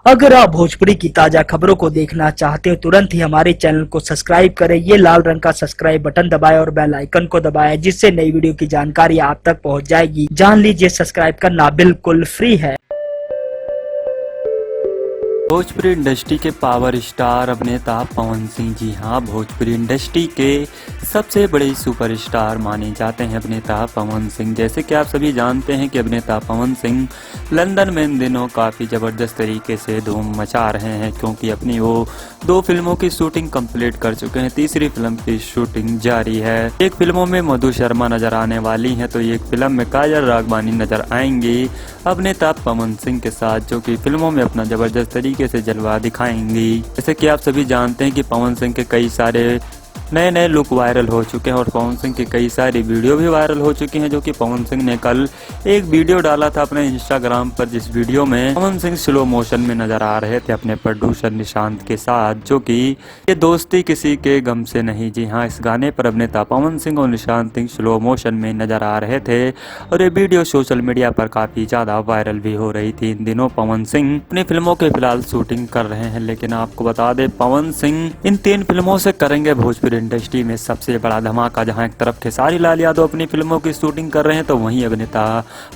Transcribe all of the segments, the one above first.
अगर आप भोजपुरी की ताजा खबरों को देखना चाहते हो तुरंत ही हमारे चैनल को सब्सक्राइब करें। ये लाल रंग का सब्सक्राइब बटन दबाएं और बेल आइकन को दबाएं, जिससे नई वीडियो की जानकारी आप तक पहुंच जाएगी। जान लीजिए सब्सक्राइब करना बिल्कुल फ्री है। भोजपुरी इंडस्ट्री के पावर स्टार अभिनेता पवन सिंह, जी हाँ, भोजपुरी इंडस्ट्री के सबसे बड़े सुपरस्टार माने जाते हैं अभिनेता पवन सिंह। जैसे कि आप सभी जानते हैं कि अभिनेता पवन सिंह लंदन में इन दिनों काफ़ी ज़बरदस्त तरीके से धूम मचा रहे हैं, क्योंकि अपनी वो 2 फिल्मों की शूटिंग कंप्लीट कर चुके हैं। तीसरी फिल्म की शूटिंग जारी है। एक फिल्मों में मधु शर्मा नजर आने वाली हैं, तो एक फिल्म में काजल राघवानी नजर आएंगी अभिनेता पवन सिंह के साथ, जो कि फिल्मों में अपना जबरदस्त तरीके से जलवा दिखाएंगी। जैसे कि आप सभी जानते हैं कि पवन सिंह के कई सारे नए नए लुक वायरल हो चुके हैं और पवन सिंह की कई सारी वीडियो भी वायरल हो चुकी हैं, जो कि पवन सिंह ने कल एक वीडियो डाला था अपने इंस्टाग्राम पर, जिस वीडियो में पवन सिंह स्लो मोशन में नजर आ रहे थे अपने प्रोड्यूसर निशांत के साथ, जो कि ये दोस्ती किसी के गम से नहीं। जी हाँ, इस गाने पर अभिनेता पवन सिंह और निशांत सिंह स्लो मोशन में नजर आ रहे थे और ये वीडियो सोशल मीडिया पर काफी ज्यादा वायरल भी हो रही थी। इन दिनों पवन सिंह अपनी फिल्मों के फिलहाल शूटिंग कर रहे हैं, लेकिन आपको बता दें पवन सिंह इन 3 फिल्मों से करेंगे भोजपुरी इंडस्ट्री में सबसे बड़ा धमाका। जहां एक तरफ खेसारी लाल यादव अपनी फिल्मों की शूटिंग कर रहे हैं, तो वहीं अभिनेता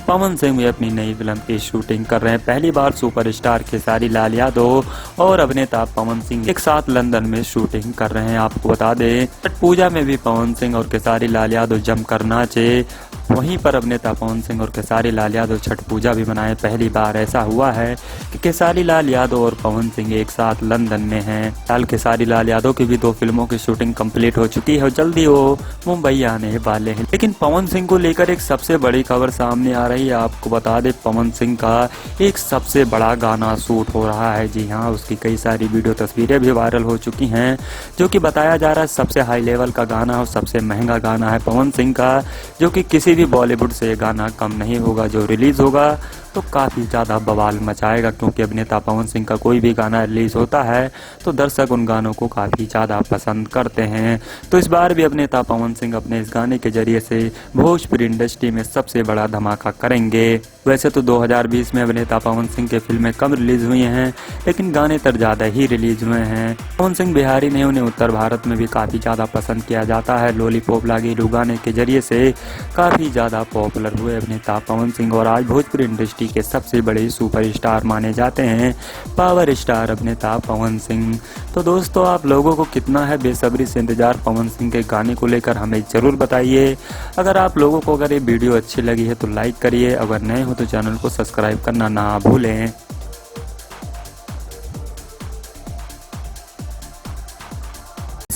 पवन सिंह भी अपनी नई फिल्म की शूटिंग कर रहे हैं। पहली बार सुपरस्टार खेसारी लाल यादव और अभिनेता पवन सिंह एक साथ लंदन में शूटिंग कर रहे हैं। आपको बता दें छठ पूजा में भी पवन सिंह और खेसारी लाल यादव जमकर नाचे। वहीं पर अभिनेता पवन सिंह और खेसारी लाल यादव छठ पूजा भी मनाए। पहली बार ऐसा हुआ है कि खेसारी लाल यादव और पवन सिंह एक साथ लंदन में हैं। फिलहाल खेसारी लाल यादव की भी 2 फिल्मों की शूटिंग कंप्लीट हो चुकी है और जल्दी वो मुंबई आने वाले हैं। लेकिन पवन सिंह को लेकर एक सबसे बड़ी खबर सामने आ रही है। आपको बता दें पवन सिंह का एक सबसे बड़ा गाना शूट हो रहा है। जी हाँ, उसकी कई सारी वीडियो तस्वीरें भी वायरल हो चुकी हैं, जो कि बताया जा रहा है सबसे हाई लेवल का गाना और सबसे महंगा गाना है पवन सिंह का, जो कि किसी भी बॉलीवुड से गाना कम नहीं होगा। जो रिलीज होगा तो काफ़ी ज़्यादा बवाल मचाएगा, क्योंकि अभिनेता पवन सिंह का कोई भी गाना रिलीज होता है तो दर्शक उन गानों को काफ़ी ज़्यादा पसंद करते हैं। तो इस बार भी अभिनेता पवन सिंह अपने इस गाने के जरिए से भोजपुरी इंडस्ट्री में सबसे बड़ा धमाका करेंगे। वैसे तो 2020 में अभिनेता पवन सिंह की फिल्में कम रिलीज हुई हैं, लेकिन गाने तर ज़्यादा ही रिलीज हुए हैं। पवन सिंह बिहारी नहीं, उन्हें उत्तर भारत में भी काफ़ी ज़्यादा पसंद किया जाता है। लॉलीपॉप लागी लू गाने के जरिए से काफ़ी ज़्यादा पॉपुलर हुए अभिनेता पवन सिंह और आज भोजपुरी इंडस्ट्री के सबसे बड़े सुपरस्टार माने जाते हैं पावर स्टार अभिनेता पवन सिंह। तो दोस्तों, आप लोगों को कितना है बेसब्री से इंतजार पवन सिंह के गाने को लेकर हमें जरूर बताइए। अगर आप लोगों को अगर ये वीडियो अच्छी लगी है तो लाइक करिए, अगर नए हो तो चैनल को सब्सक्राइब करना ना भूलें।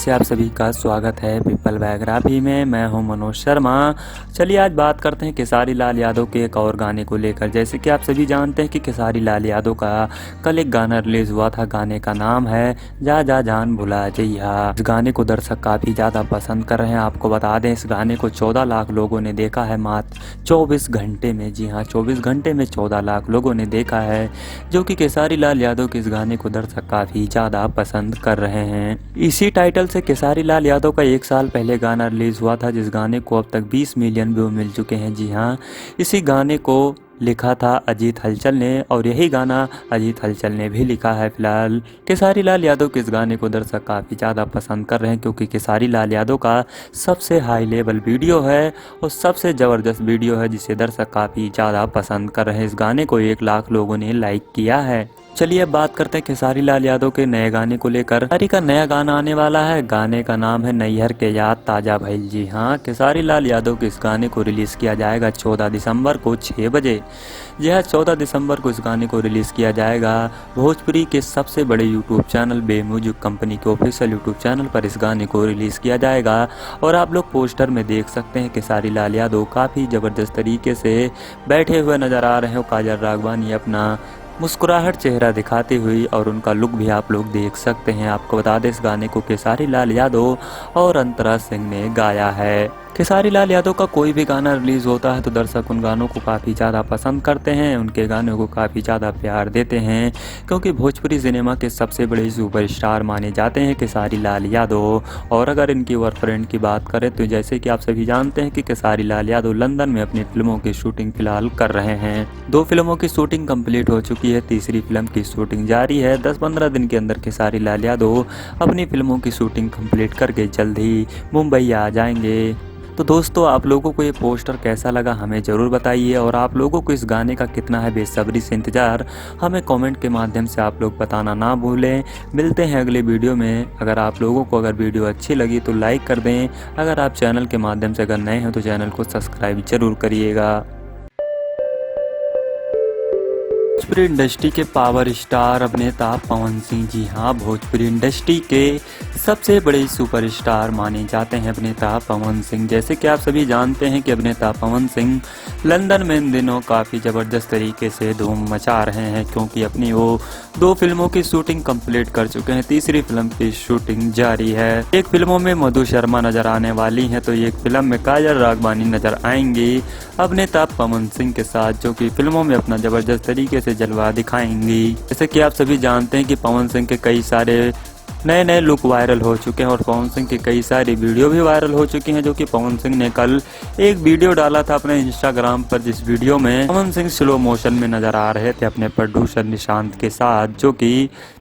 आप सभी का स्वागत है पीपल बायोग्राफी में। मैं हूं मनोज शर्मा। चलिए आज बात करते हैं खेसारी लाल यादव के एक और गाने को लेकर। जैसे कि आप सभी जानते हैं कि खेसारी लाल यादव का कल एक गाना रिलीज हुआ था। गाने का नाम है जा जा जान भुला जइया। इस गाने को दर्शक काफ़ी ज़्यादा पसंद कर रहे हैं। आपको बता दें इस गाने को 14 लाख लोगों ने देखा है मात्र 24 घंटे में। जी हाँ, 24 घंटे में 14 लाख लोगों ने देखा है, जो कि खेसारी लाल यादव के इस गाने को दर्शक काफ़ी ज़्यादा पसंद कर रहे हैं। इसी टाइटल से खेसारी लाल यादव का 1 साल पहले गाना रिलीज हुआ था, जिस गाने को अब तक 20 मिलियन व्यू मिल चुके हैं। जी हाँ, इसी गाने को लिखा था अजीत हलचल ने और यही गाना अजीत हलचल ने भी लिखा है। फिलहाल खेसारी लाल यादव के इस गाने को दर्शक काफ़ी ज़्यादा पसंद कर रहे हैं, क्योंकि खेसारी लाल यादव का सबसे हाई लेवल वीडियो है और सबसे ज़बरदस्त वीडियो है, जिसे दर्शक काफ़ी ज़्यादा पसंद कर रहे हैं। इस गाने को 1 लाख लोगों ने लाइक किया है। चलिए अब बात करते हैं खेसारी लाल यादव के नए गाने को लेकर। खेसारी का नया गाना आने वाला है। गाने का नाम है नैहर के याद ताजा भइल। जी हाँ, खेसारी लाल यादव के इस गाने को रिलीज किया जाएगा 14 दिसंबर को 6 बजे। जी हाँ, 14 दिसंबर को इस गाने को रिलीज किया जाएगा भोजपुरी के सबसे बड़े यूट्यूब चैनल बे म्यूजिक कंपनी के ऑफिशियल यूट्यूब चैनल पर इस गाने को रिलीज किया जाएगा। और आप लोग पोस्टर में देख सकते हैं खेसारी लाल यादव काफ़ी ज़बरदस्त तरीके से बैठे हुए नजर आ रहे हैं। काजल राघवानी अपना मुस्कुराहट चेहरा दिखाती हुई और उनका लुक भी आप लोग देख सकते हैं। आपको बता दें इस गाने को खेसारी लाल यादव और अंतरा सिंह ने गाया है। खेसारी लाल यादव का कोई भी गाना रिलीज होता है तो दर्शक उन गानों को काफ़ी ज़्यादा पसंद करते हैं, उनके गानों को काफ़ी ज़्यादा प्यार देते हैं, क्योंकि भोजपुरी सिनेमा के सबसे बड़े सुपरस्टार माने जाते हैं खेसारी लाल यादव। और अगर इनकी वर्कफ्रेंड की बात करें तो जैसे कि आप सभी जानते हैं कि खेसारी लाल यादव लंदन में अपनी फिल्मों की शूटिंग फिलहाल कर रहे हैं। 2 फिल्मों की शूटिंग कंप्लीट हो चुकी है, तीसरी फिल्म की शूटिंग जारी है। 10-15 दिन के अंदर खेसारी लाल यादव अपनी फिल्मों की शूटिंग कंप्लीट करके जल्द ही मुंबई आ जाएंगे। तो दोस्तों, आप लोगों को ये पोस्टर कैसा लगा हमें ज़रूर बताइए, और आप लोगों को इस गाने का कितना है बेसब्री से इंतज़ार हमें कमेंट के माध्यम से आप लोग बताना ना भूलें। मिलते हैं अगले वीडियो में। अगर आप लोगों को अगर वीडियो अच्छी लगी तो लाइक कर दें, अगर आप चैनल के माध्यम से अगर नए हैं तो चैनल को सब्सक्राइब ज़रूर करिएगा। भोजपुरी इंडस्ट्री के पावर स्टार अभिनेता पवन सिंह, जी हाँ, भोजपुरी इंडस्ट्री के सबसे बड़े सुपरस्टार माने जाते हैं अभिनेता पवन सिंह। जैसे कि आप सभी जानते हैं कि अभिनेता पवन सिंह लंदन में इन दिनों काफ़ी ज़बरदस्त तरीके से धूम मचा रहे हैं, क्योंकि अपनी वो 2 फिल्मों की शूटिंग कंप्लीट कर चुके हैं, तीसरी फिल्म की शूटिंग जारी है। एक फिल्मों में मधु शर्मा नजर आने वाली हैं, तो एक फिल्म में काजल राघवानी नजर आएंगी अभिनेता पवन सिंह के साथ, जो कि फिल्मों में अपना ज़बरदस्त तरीके से जलवा दिखाएंगी। जैसे कि आप सभी जानते हैं कि पवन सिंह के कई सारे नए लुक वायरल हो चुके हैं और पवन सिंह की कई सारी वीडियो भी वायरल हो चुकी हैं, जो कि पवन सिंह ने कल एक वीडियो डाला था अपने इंस्टाग्राम पर, जिस वीडियो में पवन सिंह स्लो मोशन में नजर आ रहे थे अपने प्रोड्यूसर निशांत के साथ, जो कि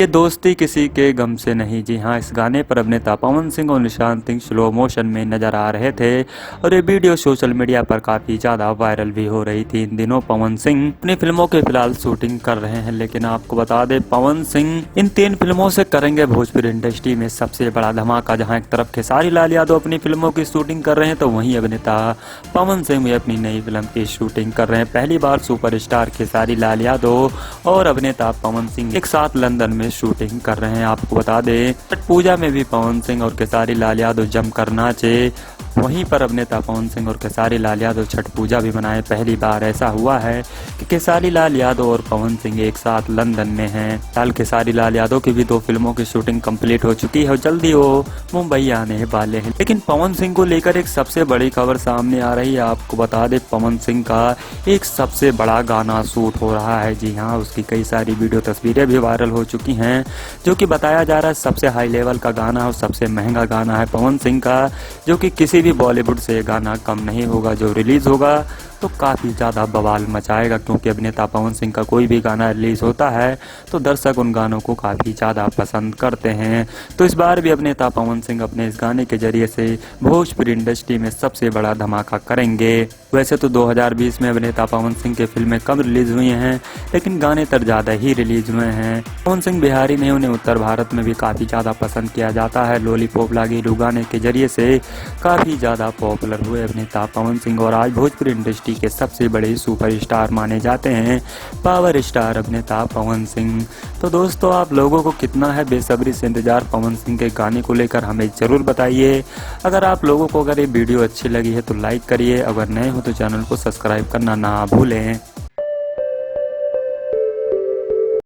ये दोस्ती किसी के गम से नहीं। जी हाँ, इस गाने पर अभिनेता पवन सिंह और निशांत सिंह स्लो मोशन में नजर आ रहे थे और ये वीडियो सोशल मीडिया पर काफी ज्यादा वायरल भी हो रही थी। इन दिनों पवन सिंह अपनी फिल्मों के फिलहाल शूटिंग कर रहे हैं, लेकिन आपको बता दें पवन सिंह इन 3 फिल्मों से करेंगे भोजपुरी इंडस्ट्री में सबसे बड़ा धमाका। जहां एक तरफ खेसारी लाल यादव अपनी फिल्मों की शूटिंग कर रहे हैं, तो वहीं अभिनेता पवन सिंह भी अपनी नई फिल्म की शूटिंग कर रहे हैं। पहली बार सुपरस्टार खेसारी लाल यादव और अभिनेता पवन सिंह एक साथ लंदन में शूटिंग कर रहे हैं। आपको बता दें छठ पूजा में भी पवन सिंह और खेसारी लाल यादव जमकर नाचे, वहीं पर अभिनेता पवन सिंह और खेसारी लाल यादव छठ पूजा भी मनाए। पहली बार ऐसा हुआ है कि खेसारी लाल यादव और पवन सिंह एक साथ लंदन में हैं। फिलहाल खेसारी लाल यादव की भी 2 फिल्मों की शूटिंग कंप्लीट हो चुकी है और जल्दी वो मुंबई आने वाले हैं। लेकिन पवन सिंह को लेकर एक सबसे बड़ी खबर सामने आ रही है। आपको बता दें पवन सिंह का एक सबसे बड़ा गाना शूट हो रहा है। जी हाँ, उसकी कई सारी वीडियो तस्वीरें भी वायरल हो चुकी हैं, जो कि बताया जा रहा है सबसे हाई लेवल का गाना और सबसे महंगा गाना है पवन सिंह का, जो कि किसी भी बॉलीवुड से गाना कम नहीं होगा। जो रिलीज होगा तो काफ़ी ज़्यादा बवाल मचाएगा, क्योंकि अभिनेता पवन सिंह का कोई भी गाना रिलीज होता है तो दर्शक उन गानों को काफ़ी ज़्यादा पसंद करते हैं। तो इस बार भी अभिनेता पवन सिंह अपने इस गाने के जरिए से भोजपुरी इंडस्ट्री में सबसे बड़ा धमाका करेंगे। वैसे तो 2020 में अभिनेता पवन सिंह की फिल्में कम रिलीज हुई हैं, लेकिन गाने तर ज़्यादा ही रिलीज हुए हैं। पवन सिंह बिहारी नहीं, उन्हें उत्तर भारत में भी काफ़ी ज़्यादा पसंद किया जाता है। लॉलीपॉप लागिलू गाने के जरिए से काफ़ी ज़्यादा पॉपुलर हुए अभिनेता पवन सिंह और आज भोजपुरी इंडस्ट्री के सबसे बड़े सुपरस्टार माने जाते हैं पावर स्टार अभिनेता पवन सिंह। तो दोस्तों, आप लोगों को कितना है बेसब्री से इंतजार पवन सिंह के गाने को लेकर हमें ज़रूर बताइए। अगर आप लोगों को अगर ये वीडियो अच्छी लगी है तो लाइक करिए, अगर नए हो तो चैनल को सब्सक्राइब करना ना भूलें।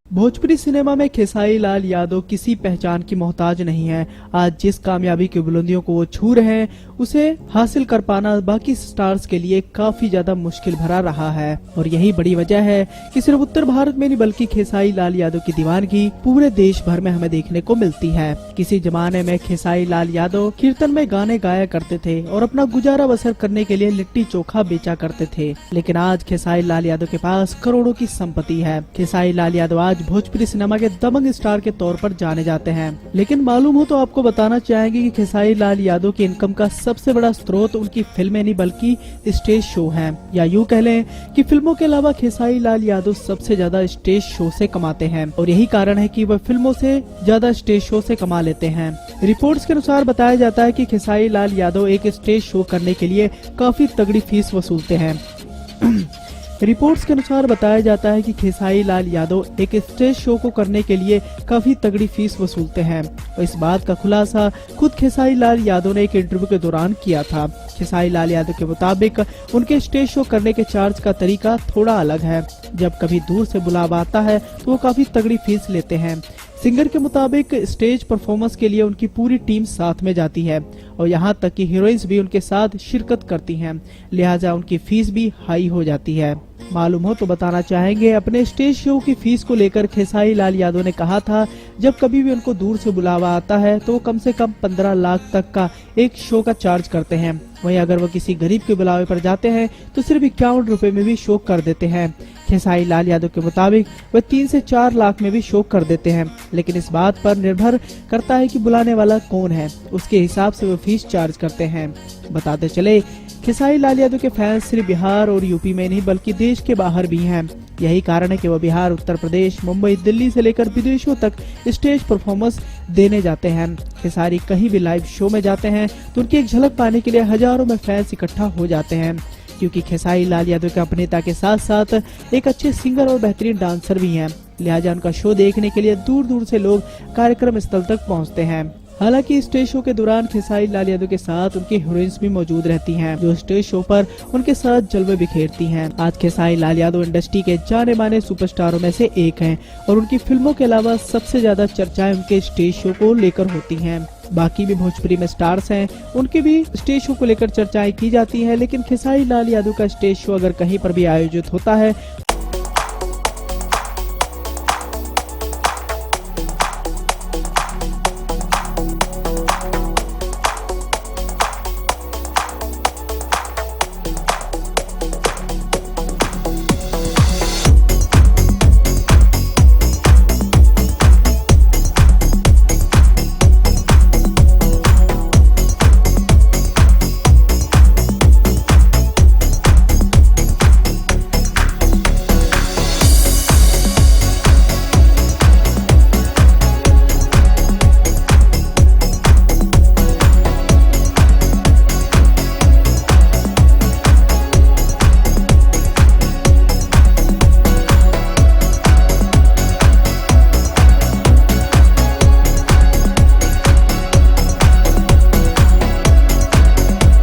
भोजपुरी सिनेमा में खेसारी लाल यादव किसी पहचान की मोहताज नहीं है। आज जिस कामयाबी की बुलंदियों को वो छू रहे हैं, उसे हासिल कर पाना बाकी स्टार्स के लिए काफी ज्यादा मुश्किल भरा रहा है। और यही बड़ी वजह है कि सिर्फ उत्तर भारत में नहीं बल्कि खेसारी लाल यादव की दीवानगी पूरे देश भर में हमें देखने को मिलती है। किसी जमाने में खेसारी लाल यादव कीर्तन में गाने गाया करते थे और अपना गुजारा बसर करने के लिए लिट्टी चोखा बेचा करते थे, लेकिन आज खेसारी लाल यादव के पास करोड़ों की संपत्ति है। खेसारी लाल यादव आज भोजपुरी सिनेमा के दबंग स्टार के तौर पर जाने जाते हैं, लेकिन मालूम हो तो आपको बताना चाहेंगे कि खेसारी लाल यादव की इनकम का सबसे बड़ा स्रोत उनकी फिल्में नहीं बल्कि स्टेज शो हैं, या यूं कह लें कि फिल्मों के अलावा खेसारी लाल यादव सबसे ज्यादा स्टेज शो से कमाते हैं। और यही कारण है कि वह फिल्मों से ज्यादा स्टेज शो से कमा लेते हैं। रिपोर्ट्स के अनुसार बताया जाता है कि खेसारी लाल यादव एक स्टेज शो करने के लिए काफी तगड़ी फीस वसूलते हैं। रिपोर्ट्स के अनुसार बताया जाता है कि खेसारी लाल यादव एक स्टेज शो को करने के लिए काफी तगड़ी फीस वसूलते हैं। और इस बात का खुलासा खुद खेसारी लाल यादव ने एक इंटरव्यू के दौरान किया था। खेसारी लाल यादव के मुताबिक उनके स्टेज शो करने के चार्ज का तरीका थोड़ा अलग है। जब कभी दूर से बुलावा आता है तो वो काफी तगड़ी फीस लेते हैं। सिंगर के मुताबिक स्टेज परफॉर्मेंस के लिए उनकी पूरी टीम साथ में जाती है और यहाँ तक कि हीरोइंस भी उनके साथ शिरकत करती हैं, लिहाजा उनकी फीस भी हाई हो जाती है। मालूम हो तो बताना चाहेंगे, अपने स्टेज शो की फीस को लेकर खेसारी लाल यादव ने कहा था, जब कभी भी उनको दूर से बुलावा आता है तो कम से कम 15 लाख तक का एक शो का चार्ज करते हैं। वहीं अगर वो किसी गरीब के बुलावे पर जाते हैं तो सिर्फ 51 रुपए में भी शो कर देते हैं। खेसारी लाल यादव के मुताबिक वह 3 से 4 लाख में भी शो कर देते हैं, लेकिन इस बात पर निर्भर करता है कि बुलाने वाला कौन है, उसके हिसाब से वो फीस चार्ज करते हैं। बताते चले, खेसारी लाल यादव के फैंस सिर्फ बिहार और यूपी में नहीं बल्कि देश के बाहर भी हैं। यही कारण है कि वो बिहार, उत्तर प्रदेश, मुंबई, दिल्ली से लेकर विदेशों तक स्टेज परफॉर्मेंस देने जाते हैं। खेसारी कहीं भी लाइव शो में जाते हैं तो उनकी एक झलक पाने के लिए हजारों में फैंस इकट्ठा हो जाते हैं, क्योंकि खेसारी लाल यादव के अभिनेता के साथ साथ एक अच्छे सिंगर और बेहतरीन डांसर भी हैं। लिहाजा उनका शो देखने के लिए दूर दूर से लोग कार्यक्रम स्थल तक पहुँचते हैं। हालांकि स्टेज शो के दौरान खेसारी लाल यादव के साथ उनकी हीरोइंस भी मौजूद रहती हैं, जो स्टेज शो पर उनके साथ जलवे बिखेरती हैं। आज खेसारी लाल यादव इंडस्ट्री के जाने माने सुपरस्टारों में से एक हैं और उनकी फिल्मों के अलावा सबसे ज्यादा चर्चाएं उनके स्टेज शो को लेकर होती हैं। बाकी भी भोजपुरी में स्टार्स हैं, उनके भी स्टेज शो को लेकर चर्चाएं की जाती हैं, लेकिन खेसारी लाल यादव का स्टेज शो अगर कहीं पर भी आयोजित होता है